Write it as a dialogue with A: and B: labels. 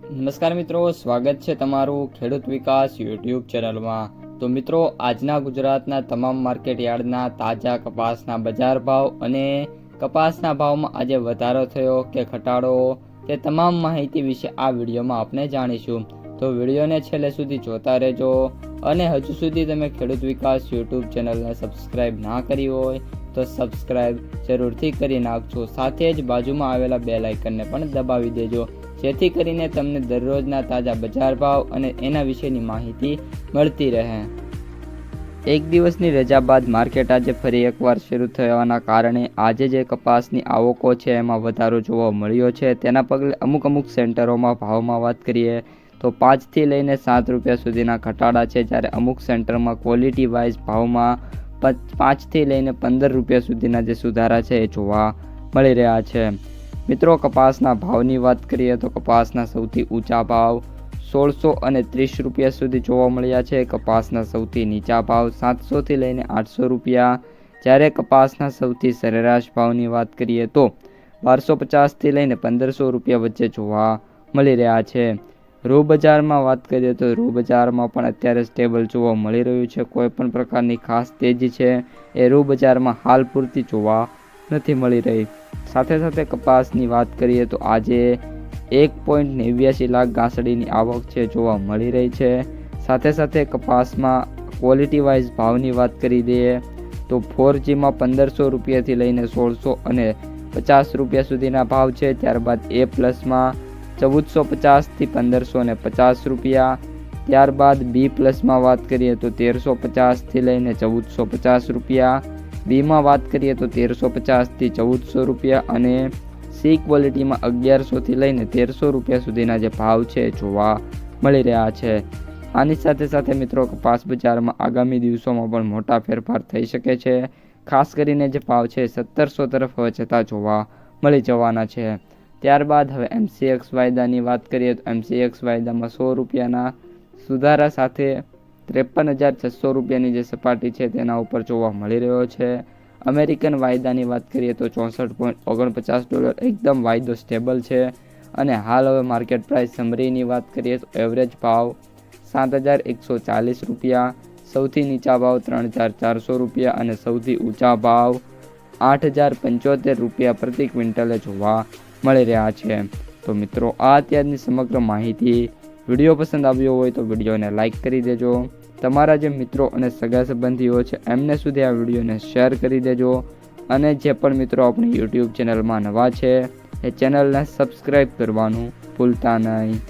A: નમસ્કાર મિત્રો, સ્વાગત છે તમારું ખેડૂત વિકાસ યુટ્યુબ ચેનલમાં। તો મિત્રો, આજના ગુજરાતના તમામ માર્કેટ યાર્ડના તાજા કપાસના બજાર ભાવ અને કપાસના ભાવમાં આજે વધારો થયો કે ઘટાડો તે તમામ માહિતી વિશે આ વિડીયોમાં આપણે જાણીશું। તો વિડીયોને છેલ્લે સુધી જોતા રહેજો અને હજુ સુધી તમે ખેડૂત વિકાસ યુટ્યુબ ચેનલને સબસ્ક્રાઈબ ના કરી હોય તો સબસ્ક્રાઈબ જરૂરથી કરી નાખજો, સાથે જ બાજુમાં આવેલા બેલ આઇકનને પણ દબાવી દેજો, જેથી કરીને તમને દરરોજના તાજા બજાર ભાવ અને એના વિશેની માહિતી મળતી રહે। એક દિવસની રજા બાદ માર્કેટ આજે ફરી એકવાર શરૂ થવાના કારણે આજે જે કપાસની આવકો છે એમાં વધારો જોવા મળ્યો છે। તેના પગલે અમુક સેન્ટરોમાં ભાવમાં વાત કરીએ તો 5 થી લઈને 7 રૂપિયા સુધીના ઘટાડા છે, જ્યારે અમુક સેન્ટરમાં ક્વોલિટી વાઇઝ ભાવમાં 5 થી લઈને 15 રૂપિયા સુધીના જે સુધારા છે એ જોવા મળી રહ્યા છે। મિત્રો, કપાસના ભાવની વાત કરીએ તો કપાસના સૌથી ઊંચા ભાવ 1630 રૂપિયા સુધી જોવા મળ્યા છે। કપાસના સૌથી નીચા ભાવ 700 થી લઈને 800 રૂપિયા, જ્યારે કપાસના સૌથી સરેરાશ ભાવની વાત કરીએ તો 1250 થી લઈને 1500 રૂપિયા વચ્ચે જોવા મળી રહ્યા છે। રૂ બજારમાં વાત કરીએ તો રૂ બજારમાં પણ અત્યારે સ્ટેબલ જોવા મળી રહ્યું છે। કોઈ પણ પ્રકારની ખાસ તેજી છે એ રૂ બજારમાં હાલ પૂરતી જોવા નથી મળી રહી। સાથે કપાસની વાત કરીએ તો આજે 1.89 લાખ ગાંસડીની આવક છે જોવા મળી રહી છે। સાથે કપાસમાં ક્વોલિટી વાઇઝ ભાવની વાત કરી દઈએ તો 4Gમાં 1500 રૂપિયાથી લઈને 1650 રૂપિયા સુધીના ભાવ છે। ત્યારબાદ A પ્લસમાં 1450 થી 1550 રૂપિયા, ત્યારબાદ B પ્લસમાં વાત કરીએ તો 1350 થી લઈને 1450 રૂપિયા, બીમાં વાત કરીએ તો 1350 થી 1400 રૂપિયા અને સી ક્વોલિટીમાં 1100 થી લઈને 1300 રૂપિયા સુધીના જે ભાવ છે જોવા મળી રહ્યા છે। આની સાથે મિત્રો, કપાસ બજારમાં આગામી દિવસોમાં પણ મોટા ફેરફાર થઈ શકે છે। ખાસ કરીને જે ભાવ છે 1700 તરફ હવે જતા જોવા મળી જવાના છે। ત્યારબાદ હવે MCX વાયદાની વાત કરીએ તો MCX વાયદામાં 100 રૂપિયાના સુધારા સાથે 53,600 રૂપિયાની જે સપાટી છે તેના ઉપર જોવા મળી રહ્યો છે। અમેરિકન વાયદાની વાત કરીએ તો $64.49 એકદમ વાયદો સ્ટેબલ છે અને હાલ હવે માર્કેટ પ્રાઇસ સમરીની વાત કરીએ તો એવરેજ ભાવ 7,140 રૂપિયા, સૌથી નીચા ભાવ 3,400 રૂપિયા અને સૌથી ઊંચા ભાવ 8,075 રૂપિયા પ્રતિ ક્વિન્ટલે જોવા મળી રહ્યા છે। તો મિત્રો, આ અત્યારની સમગ્ર માહિતી વિડીયો પસંદ આવ્યો હોય તો વિડીયોને લાઇક કરી દેજો, તમારા જે મિત્રો અને સગા સંબંધીઓ છે એમને સુધી આ વિડીયોને શેર કરી દેજો અને જે પણ મિત્રો આપણી યુટ્યુબ ચેનલમાં નવા છે એ ચેનલને સબસ્ક્રાઈબ કરવાનું ભૂલતા નહીં।